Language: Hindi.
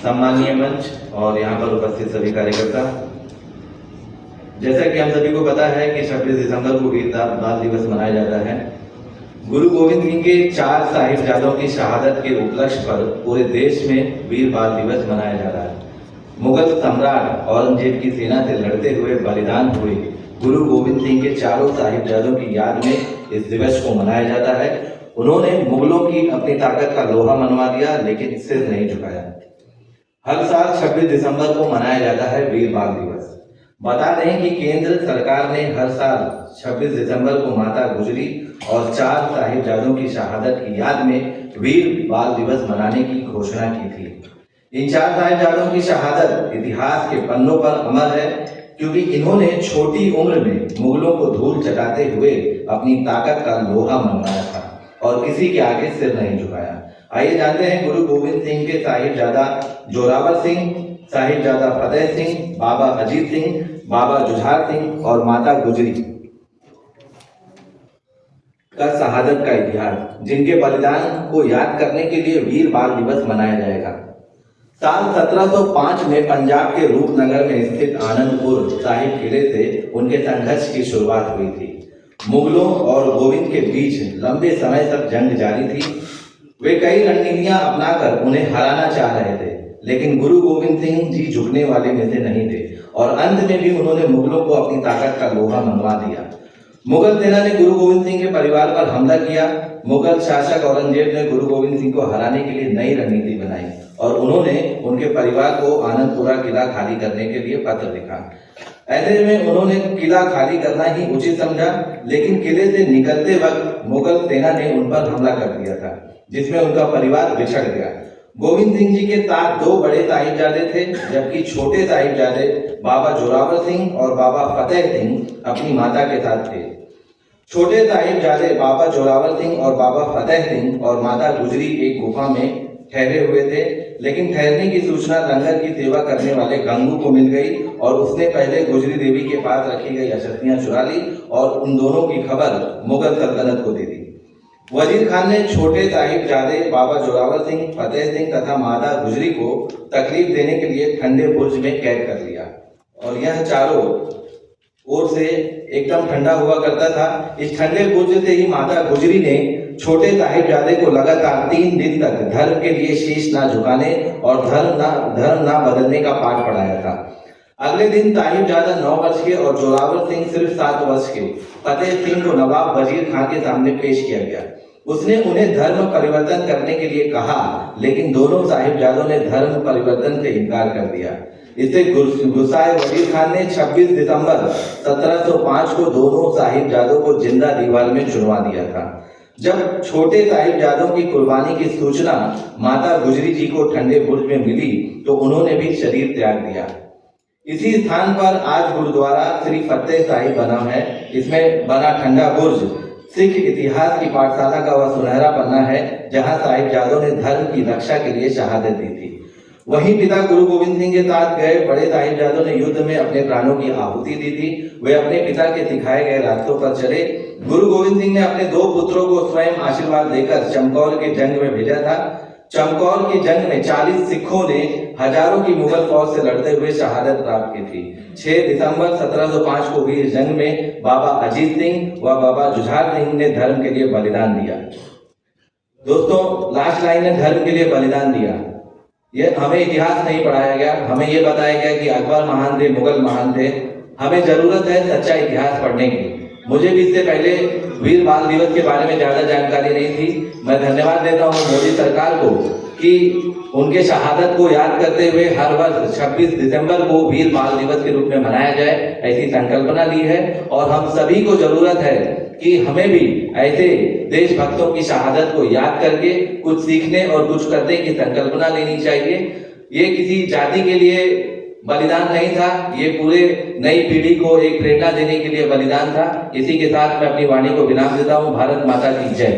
सम्मानीय मंच और यहाँ पर उपस्थित सभी कार्यकर्ता, जैसा कि हम सभी को पता है कि 26 दिसंबर को वीर बाल दिवस मनाया जाता है। गुरु गोविंद सिंह के 4 साहिबजादों की शहादत के उपलक्ष्य पर पूरे देश में वीर बाल दिवस मनाया जा रहा है। मुगल सम्राट औरंगजेब की सेना से लड़ते हुए बलिदान हुए गुरु गोविंद सिंह के 4 साहिबजादों की याद में इस दिवस को मनाया जाता है। उन्होंने मुगलों की अपनी ताकत का लोहा मनवा दिया, लेकिन सिर नहीं झुकाया। हर साल 26 दिसंबर को मनाया जाता है वीर बाल दिवस। बता दें कि केंद्र सरकार ने हर साल 26 दिसंबर को माता गुजरी और 4 साहिबजादों की शहादत की याद में वीर बाल दिवस मनाने की घोषणा की थी। इन 4 साहिबजादों की शहादत इतिहास के पन्नों पर अमर है, क्योंकि इन्होंने छोटी उम्र में मुगलों को धूल चटाते हुए अपनी ताकत का लोहा मनवाया था और किसी के आगे सिर नहीं झुकाया। आइए जानते हैं गुरु गोविंद सिंह के साहिबजादा जोरावर सिंह, साहिबजादा फतेह सिंह, बाबा अजीत सिंह, बाबा जुझार सिंह और माता गुजरी का शहादत का इतिहास, जिनके बलिदान को याद करने के लिए वीर बाल दिवस मनाया जाएगा। साल 1705 में पंजाब के रूपनगर में स्थित आनंदपुर साहिब किले से उनके संघर्ष की शुरुआत हुई थी। मुगलों और गोविंद के बीच लंबे समय तक जंग जारी थी। वे कई रणनीतियां अपनाकर उन्हें हराना चाह रहे थे, लेकिन गुरु गोविंद सिंह जी झुकने वाले में से नहीं थे और अंत में भी उन्होंने मुगलों को अपनी ताकत का लोहा मनवा दिया। मुगल सेना ने गुरु गोविंद सिंह के परिवार पर हमला किया। मुगल शासक औरंगजेब ने गुरु गोविंद सिंह को हराने के लिए नई रणनीति बनाई और उन्होंने उनके परिवार को आनंदपुरा किला खाली करने के लिए पत्र लिखा। ऐसे में उन्होंने किला खाली करना ही उचित समझा, लेकिन किले से निकलते वक्त मुगल सेना ने उन पर हमला कर दिया था, जिसमें उनका परिवार बिछड़ गया। गोविंद सिंह जी के साथ 2 बड़े साहिबजादे थे, जबकि छोटे साहिबजादे बाबा जोरावर सिंह और बाबा फतेह सिंह अपनी माता के साथ थे। छोटे साहिबजादे बाबा जोरावर सिंह और बाबा फतेह सिंह और माता गुजरी एक गुफा में ठहरे हुए थे, लेकिन ठहरने की सूचना लंगर की सेवा करने वाले गंगू को मिल गई और उसने पहले गुजरी देवी के पास रखी गई अशर्फियां चुरा ली और उन दोनों की खबर मुगल सल्तनत को दे दी। वजीर खान ने छोटे साहिबजादे बाबा जोरावर सिंह, फतेह सिंह तथा माता गुजरी को तकलीफ देने के लिए ठंडे बुर्ज में कैद कर लिया और यह चारों ओर से एकदम ठंडा हुआ करता था। इस ठंडे बुर्ज से ही माता गुजरी ने छोटे साहिबजादे को लगातार 3 दिन तक धर्म के लिए शीश ना झुकाने और धर्म ना बदलने का पाठ पढ़ाया था। अगले दिन साहिबजादा 9 वर्ष के और जोरावर सिंह सिर्फ 7 वर्ष के फतेह सिंह को नवाब वजीर खान के सामने पेश किया गया। उसने उन्हें धर्म परिवर्तन करने के लिए कहा, लेकिन दोनों साहिबजादों ने धर्म परिवर्तन से इनकार कर दिया। इससे गुस्साए वजीर खान ने 26 दिसंबर 1705 को दोनों साहिबजादों को जिंदा दीवार में चुनवा दिया था। जब छोटे साहिबजादों की कुर्बानी की सूचना माता गुजरी जी को ठंडे बुर्ज में मिली तो उन्होंने भी शरीर त्याग दिया। इसी स्थान पर आज गुरुद्वारा श्री फतेह साहिब बना है। इसमें बना ठंडा बुर्ज सिख इतिहास की पाठशाला का वह सुनहरा पन्ना है, जहां साहिबजादों ने धर्म की रक्षा के लिए शहादत दी थी। वहीं पिता गुरु गोविंद सिंह के साथ गए बड़े साहिबजादों ने युद्ध में अपने प्राणों की आहुति दी थी। वे अपने पिता के सिखाए गए रास्तों पर चले। गुरु गोविंद सिंह ने अपने 2 पुत्रों को स्वयं आशीर्वाद देकर चमकौर के जंग में भेजा था। चमकौर की जंग में 40 सिखों ने हजारों की मुगल फौज से लड़ते हुए शहादत प्राप्त की थी। 6 दिसंबर 1705 को हुई इस जंग में बाबा अजीत सिंह व बाबा जुझार सिंह ने धर्म के लिए बलिदान दिया। दोस्तों, लास्ट लाइन है धर्म के लिए बलिदान दिया। ये हमें इतिहास नहीं पढ़ाया गया, हमें ये बताया गया कि अकबर महान थे, मुगल महान थे। हमें जरूरत है सच्चा इतिहास पढ़ने की। मुझे भी इससे पहले वीर बाल दिवस के बारे में ज्यादा जानकारी नहीं थी। मैं धन्यवाद देता हूँ मोदी सरकार को कि उनके शहादत को याद करते हुए हर वर्ष 26 दिसंबर को वीर बाल दिवस के रूप में मनाया जाए, ऐसी संकल्पना ली है। और हम सभी को जरूरत है कि हमें भी ऐसे देशभक्तों की शहादत को याद करके कुछ सीखने और कुछ करने की संकल्पना लेनी चाहिए। ये किसी जाति के लिए बलिदान नहीं था, ये पूरे नई पीढ़ी को एक प्रेरणा देने के लिए बलिदान था। इसी के साथ मैं अपनी वाणी को विराम देता हूँ। भारत माता की जय।